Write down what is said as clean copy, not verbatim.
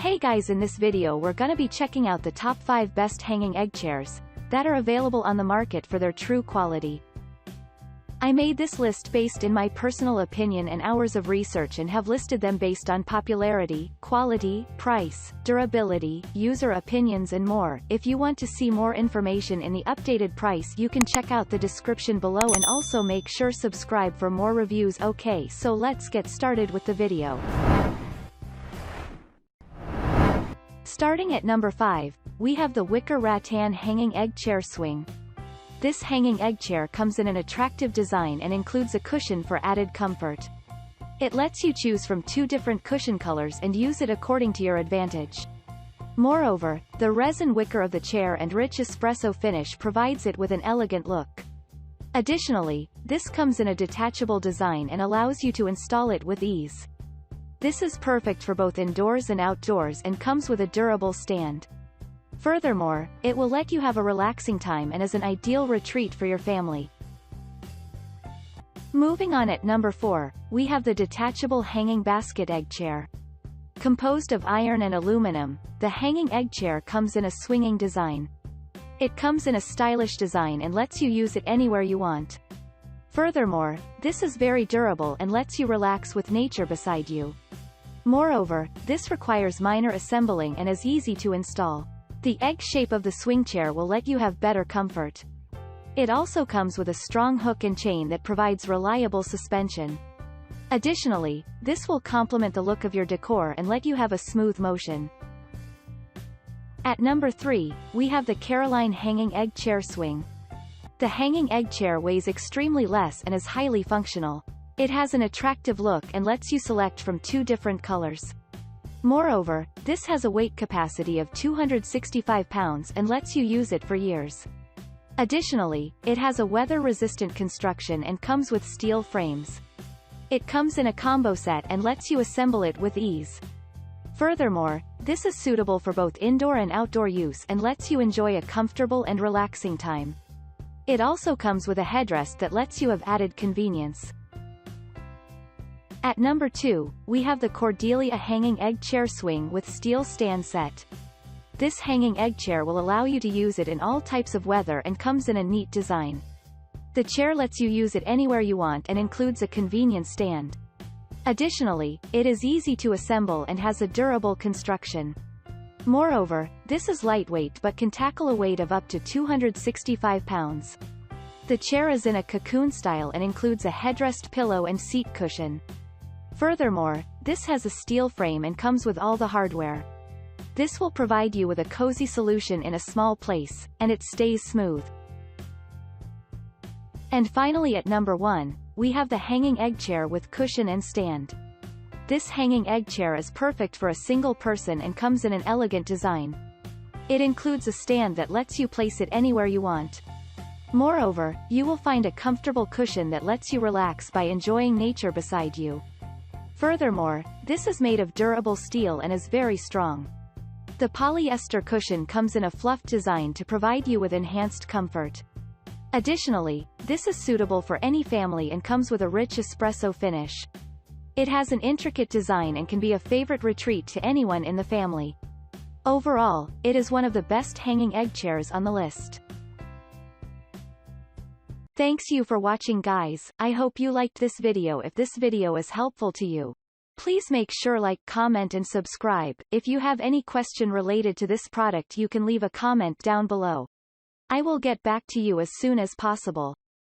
Hey guys, in this video we're gonna be checking out the top 5 best hanging egg chairs that are available on the market for their true quality. I made this list based in my personal opinion and hours of research and have listed them based on popularity, quality, price, durability, user opinions and more. If you want to see more information in the updated price, you can check out the description below and also make sure subscribe for more reviews. Okay, so let's get started with the video. Starting at number 5, we have the Wicker Rattan Hanging Egg Chair Swing. This hanging egg chair comes in an attractive design and includes a cushion for added comfort. It lets you choose from 2 different cushion colors and use it according to your advantage. Moreover, the resin wicker of the chair and rich espresso finish provides it with an elegant look. Additionally, this comes in a detachable design and allows you to install it with ease. This is perfect for both indoors and outdoors and comes with a durable stand. Furthermore, it will let you have a relaxing time and is an ideal retreat for your family. Moving on, at number 4, we have the Detachable Hanging Basket Egg Chair. Composed of iron and aluminum, the hanging egg chair comes in a swinging design. It comes in a stylish design and lets you use it anywhere you want. Furthermore, this is very durable and lets you relax with nature beside you. Moreover, this requires minor assembling and is easy to install. The egg shape of the swing chair will let you have better comfort. It also comes with a strong hook and chain that provides reliable suspension. Additionally, this will complement the look of your decor and let you have a smooth motion. At number 3, we have the Caroline Hanging Egg Chair Swing. The hanging egg chair weighs extremely less and is highly functional. It has an attractive look and lets you select from 2 different colors. Moreover, this has a weight capacity of 265 pounds and lets you use it for years. Additionally, it has a weather-resistant construction and comes with steel frames. It comes in a combo set and lets you assemble it with ease. Furthermore, this is suitable for both indoor and outdoor use and lets you enjoy a comfortable and relaxing time. It also comes with a headrest that lets you have added convenience. At number 2, we have the Cordelia Hanging Egg Chair Swing with Steel Stand Set. This hanging egg chair will allow you to use it in all types of weather and comes in a neat design. The chair lets you use it anywhere you want and includes a convenient stand. Additionally, it is easy to assemble and has a durable construction. Moreover, this is lightweight but can tackle a weight of up to 265 pounds. The chair is in a cocoon style and includes a headrest, pillow and seat cushion. Furthermore, this has a steel frame and comes with all the hardware. This will provide you with a cozy solution in a small place, and it stays smooth. And finally, at number 1, we have the hanging egg chair with cushion and stand. This hanging egg chair is perfect for a single person and comes in an elegant design. It includes a stand that lets you place it anywhere you want. Moreover, you will find a comfortable cushion that lets you relax by enjoying nature beside you. Furthermore, this is made of durable steel and is very strong. The polyester cushion comes in a fluffed design to provide you with enhanced comfort. Additionally, this is suitable for any family and comes with a rich espresso finish. It has an intricate design and can be a favorite retreat to anyone in the family. Overall, it is one of the best hanging egg chairs on the list. Thanks you for watching, guys. I hope you liked this video. If this video is helpful to you, please make sure like, comment and subscribe. If you have any question related to this product, you can leave a comment down below. I will get back to you as soon as possible.